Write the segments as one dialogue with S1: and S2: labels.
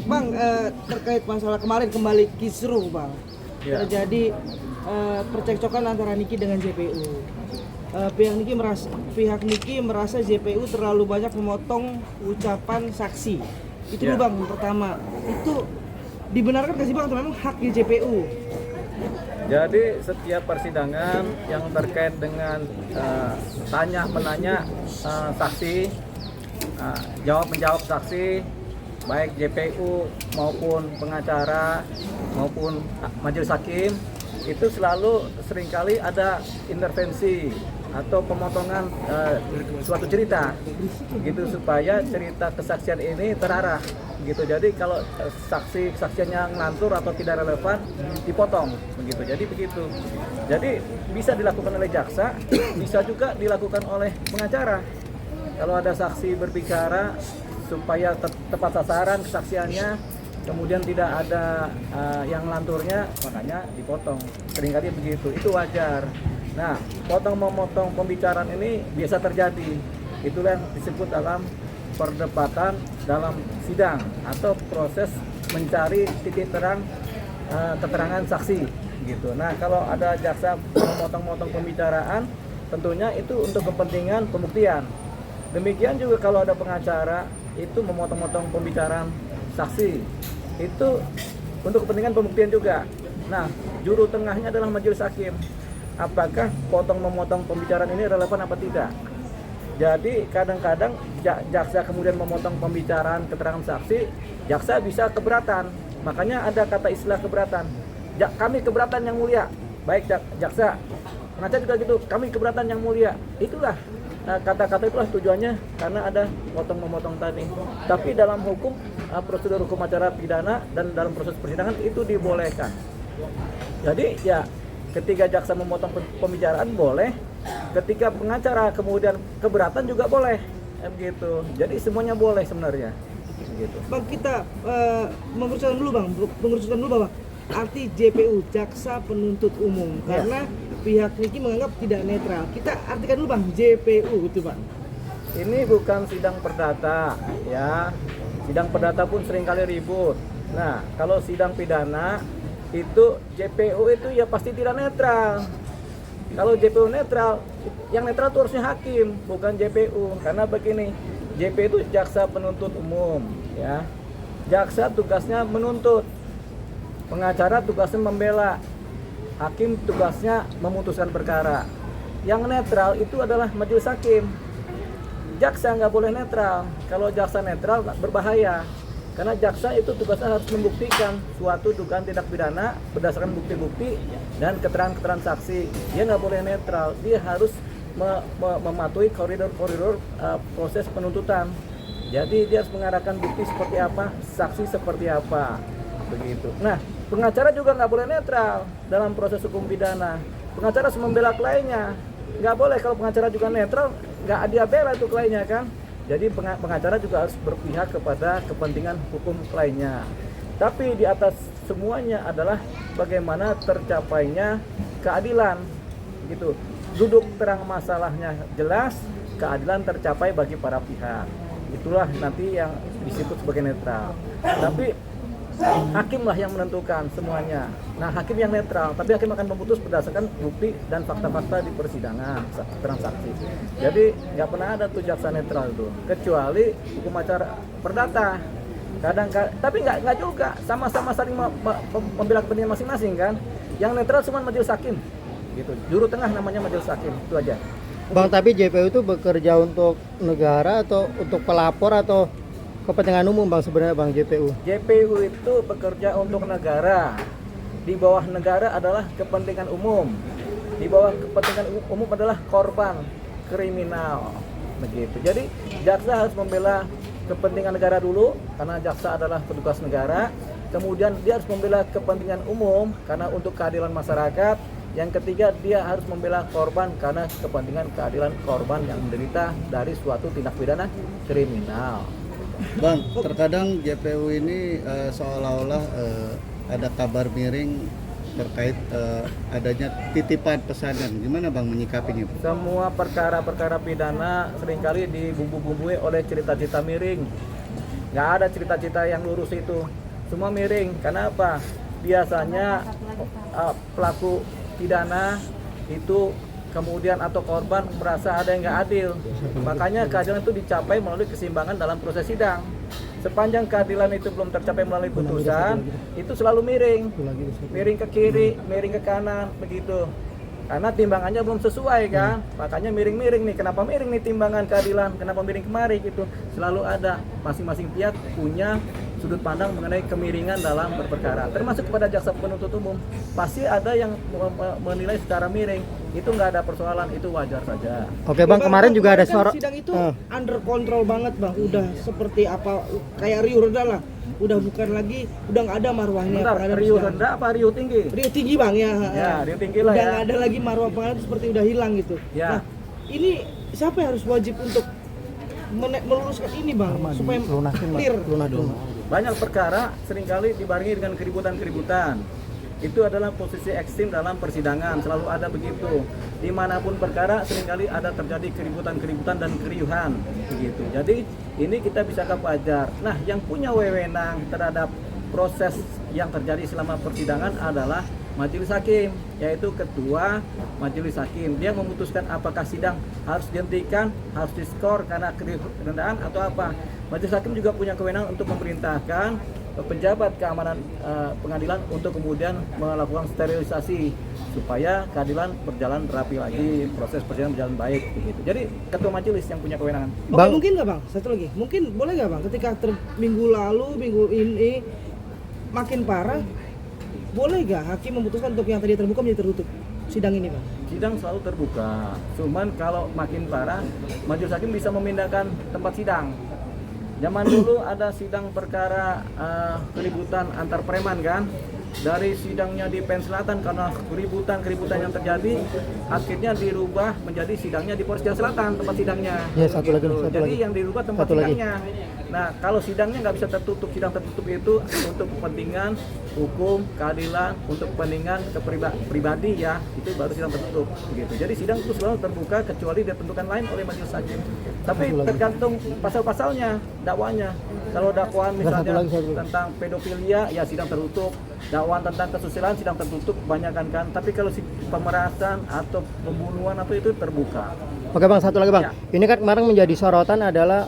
S1: Bang, terkait masalah kemarin kembali kisruh bang,
S2: Ya.
S1: terjadi percekcokan antara Niki dengan JPU. Pihak Niki merasa JPU terlalu banyak memotong ucapan saksi. Itu
S2: Ya.
S1: dulu bang, yang pertama. Itu dibenarkan nggak sih bang, atau memang hak di JPU?
S2: Jadi setiap persidangan yang terkait dengan tanya menanya saksi, jawab menjawab saksi, baik JPU maupun pengacara maupun majelis hakim, itu selalu seringkali ada intervensi atau pemotongan suatu cerita gitu supaya cerita kesaksian ini terarah gitu. Jadi kalau kesaksiannya ngelantur atau tidak relevan dipotong begitu. Jadi begitu. Jadi bisa dilakukan oleh jaksa, bisa juga dilakukan oleh pengacara. Kalau ada saksi berbicara supaya tepat sasaran kesaksiannya, kemudian tidak ada yang ngelanturnya, makanya dipotong. Seringkali begitu. Itu wajar. Nah, potong-memotong pembicaraan ini biasa terjadi. Itulah yang disebut dalam perdebatan dalam sidang atau proses mencari titik terang keterangan saksi gitu. Nah, kalau ada jaksa memotong-motong pembicaraan, tentunya itu untuk kepentingan pembuktian. Demikian juga kalau ada pengacara itu memotong-motong pembicaraan saksi, itu untuk kepentingan pembuktian juga. Nah, juru tengahnya adalah majelis hakim. Apakah potong-memotong pembicaraan ini relevan apa tidak? Jadi kadang-kadang jaksa kemudian memotong pembicaraan keterangan saksi, jaksa bisa keberatan. Makanya ada kata istilah keberatan. Kami keberatan yang mulia. Baik jaksa, pengacara juga gitu. Kami keberatan yang mulia. Itulah kata-kata itulah tujuannya karena ada potong-memotong tadi. Tapi dalam hukum prosedur hukum acara pidana dan dalam proses persidangan itu dibolehkan. Jadi ya, ketika jaksa memotong pembicaraan boleh, ketika pengacara kemudian keberatan juga boleh, begitu. Jadi semuanya boleh sebenarnya. Begitu.
S1: Bang, kita mengerucutkan dulu bang, arti JPU, jaksa penuntut umum, karena pihak Niki menganggap tidak netral. Kita artikan dulu bang, JPU itu bang.
S2: Ini bukan sidang perdata, ya. Sidang perdata pun seringkali ribut. Nah, kalau sidang pidana itu JPU itu ya pasti tidak netral. Kalau JPU netral, yang netral itu harusnya hakim, bukan JPU. Karena begini, JPU itu jaksa penuntut umum, ya. Jaksa tugasnya menuntut, pengacara tugasnya membela, hakim tugasnya memutuskan perkara. Yang netral itu adalah majelis hakim. Jaksa nggak boleh netral. Kalau jaksa netral berbahaya. Karena jaksa itu tugasnya harus membuktikan suatu dugaan tindak pidana berdasarkan bukti-bukti dan keterangan-keterangan saksi. Dia nggak boleh netral. Dia harus mematuhi koridor-koridor proses penuntutan. Jadi dia harus mengarahkan bukti seperti apa, saksi seperti apa, begitu. Nah, pengacara juga nggak boleh netral dalam proses hukum pidana. Pengacara harus membela kliennya. Nggak boleh kalau pengacara juga netral, nggak dia bela itu kliennya kan. Jadi pengacara juga harus berpihak kepada kepentingan hukum kliennya. Tapi di atas semuanya adalah bagaimana tercapainya keadilan, gitu. Duduk terang masalahnya jelas, keadilan tercapai bagi para pihak. Itulah nanti yang disebut sebagai netral. Tapi hakimlah yang menentukan semuanya. Nah, hakim yang netral, tapi hakim akan memutus berdasarkan bukti dan fakta-fakta di persidangan, transaksi. Jadi nggak pernah ada tuh jaksa netral itu, kecuali hukum acara perdata. Tapi nggak juga, sama-sama saling membela kepentingan masing-masing kan. Yang netral cuma majelis hakim, gitu. Juru tengah namanya majelis hakim, itu aja.
S3: Bang, tapi JPU itu bekerja untuk negara atau untuk pelapor atau kepentingan umum bang sebenarnya bang JPU?
S2: JPU itu bekerja untuk negara. Di bawah negara adalah kepentingan umum. Di bawah kepentingan umum adalah korban kriminal. Begitu. Jadi jaksa harus membela kepentingan negara dulu karena jaksa adalah petugas negara. Kemudian dia harus membela kepentingan umum karena untuk keadilan masyarakat. Yang ketiga, dia harus membela korban karena kepentingan keadilan korban yang menderita dari suatu tindak pidana kriminal.
S4: Bang, terkadang JPU ini seolah-olah ada kabar miring terkait adanya titipan pesanan. Gimana Bang menyikapinya?
S2: Semua perkara-perkara pidana seringkali dibumbu-bumbui oleh cerita-cerita miring. Nggak ada cerita-cerita yang lurus itu. Semua miring. Karena apa? Biasanya pelaku pidana itu kemudian atau korban merasa ada yang nggak adil. Makanya keadilan itu dicapai melalui keseimbangan dalam proses sidang. Sepanjang keadilan itu belum tercapai melalui putusan, itu selalu miring. Miring ke kiri, miring ke kanan, begitu. Karena timbangannya belum sesuai kan, makanya miring-miring nih. Kenapa miring nih timbangan keadilan? Kenapa miring kemari gitu? Selalu ada, masing-masing pihak punya sudut pandang mengenai kemiringan dalam berperkara. Termasuk kepada jaksa penuntut umum, pasti ada yang menilai secara miring. Itu nggak ada persoalan, itu wajar saja.
S3: Oke Bang, kemarin juga ada
S1: kan
S3: sorot.
S1: sidang itu under control banget Bang, udah seperti apa kayak riuh rendah lah. Udah bukan lagi, udah nggak ada marwahnya.
S2: Bentar, riuh rendah apa riuh tinggi?
S1: Riuh tinggi Bang ya.
S2: Ya, riuh tinggi lah
S1: udah
S2: ya.
S1: nggak ada lagi marwah pengadilan, seperti udah hilang gitu.
S2: Ya.
S1: Nah, ini siapa yang harus wajib untuk meluruskan ini Bang, supaya clear.
S2: Banyak perkara seringkali dibarengi dengan keributan-keributan. Itu adalah posisi ekstrim dalam persidangan, selalu ada begitu. Dimanapun perkara seringkali ada terjadi keributan-keributan dan keriuhan begitu. Jadi ini kita bisa wajar. Nah, yang punya wewenang terhadap proses yang terjadi selama persidangan adalah majelis hakim, yaitu ketua majelis hakim. Dia memutuskan apakah sidang harus dihentikan, harus diskor karena kerendahan atau apa. Majelis hakim juga punya kewenangan untuk memerintahkan pejabat keamanan pengadilan untuk kemudian melakukan sterilisasi supaya keadilan berjalan rapi lagi, proses persidangan berjalan baik begitu. Jadi ketua majelis yang punya kewenangan.
S1: Oke, mungkin nggak Bang? Satu lagi, mungkin boleh nggak Bang? Ketika minggu lalu, minggu ini makin parah, boleh nggak hakim memutuskan untuk yang tadi terbuka menjadi tertutup sidang ini Bang?
S2: Sidang selalu terbuka. Cuman kalau makin parah, majelis hakim bisa memindahkan tempat sidang. Zaman dulu ada sidang perkara keributan antar preman kan. Dari sidangnya di Pen Selatan karena keributan yang terjadi, akhirnya dirubah menjadi sidangnya di Polres Jakarta Selatan tempat sidangnya.
S3: Ya, satu lagi.
S2: Jadi yang dirubah tempat sidangnya. Nah, kalau sidangnya nggak bisa tertutup, sidang tertutup itu untuk kepentingan hukum, keadilan, untuk kepentingan pribadi ya, itu baru sidang tertutup begitu. Jadi sidang itu selalu terbuka kecuali ditentukan lain oleh majelis hakim. Tapi tergantung pasal-pasalnya, dakwanya. Kalau dakwaan misalnya tentang pedofilia, ya sidang tertutup. Dakwaan tentang kesusilaan sidang tertutup kebanyakan kan. Tapi kalau pemerasan atau pembunuhan atau itu terbuka.
S3: Oke Bang, satu lagi Bang.
S2: Ya.
S3: Ini kan kemarin menjadi sorotan adalah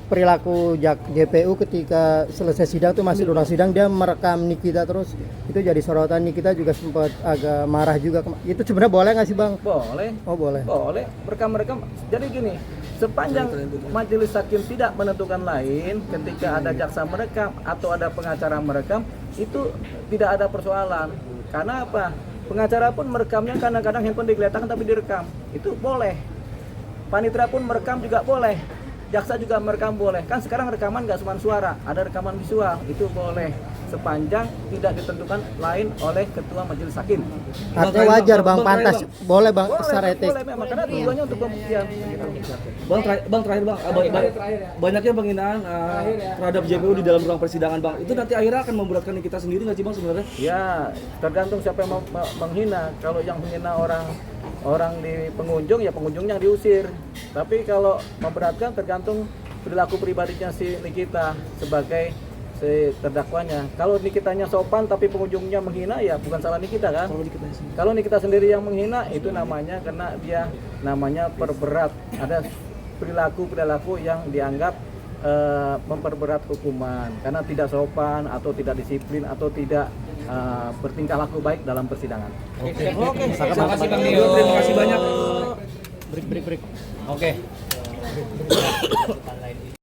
S3: perilaku JPU ketika selesai sidang tuh masih durang sidang dia merekam Nikita terus, itu jadi sorotan. Nikita juga sempat agak marah juga. Itu sebenarnya boleh nggak sih Bang?
S2: Boleh.
S3: Oh boleh.
S2: Boleh, merekam. Jadi gini, sepanjang majelis hakim tidak menentukan lain, ketika ada jaksa merekam atau ada pengacara merekam, itu tidak ada persoalan. Karena apa? Pengacara pun merekamnya kadang-kadang handphone digeletakkan tapi direkam. Itu boleh. Panitera pun merekam juga boleh. Jaksa juga merekam boleh. Kan sekarang rekaman nggak cuma suara, ada rekaman visual, itu boleh. Sepanjang tidak ditentukan lain oleh ketua majelis hakim.
S3: Artinya wajar Bang, pantas. Boleh Bang, secara etik.
S2: Boleh memang, karena tujuannya untuk pembuktian.
S5: Bang terakhir Bang, banyaknya penghinaan terhadap JPU di dalam ruang persidangan Bang. Itu nanti akhirnya akan memberatkan kita sendiri nggak sih Bang sebenarnya?
S2: Ya, tergantung siapa yang menghina. Kalau yang menghina orang di pengunjung, ya pengunjungnya yang diusir. Tapi kalau memberatkan tergantung perilaku pribadinya si Nikita sebagai si terdakwanya. Kalau Nikitanya sopan tapi pengunjungnya menghina, ya bukan salah Nikita kan? Kalau Nikita sendiri yang menghina, itu namanya karena dia namanya perberat. Ada perilaku yang dianggap memperberat hukuman karena tidak sopan atau tidak disiplin atau tidak bertingkah laku baik dalam persidangan.
S5: Oke. Terima kasih Bang Dio. Terima kasih banyak.
S3: Break.
S5: Oke.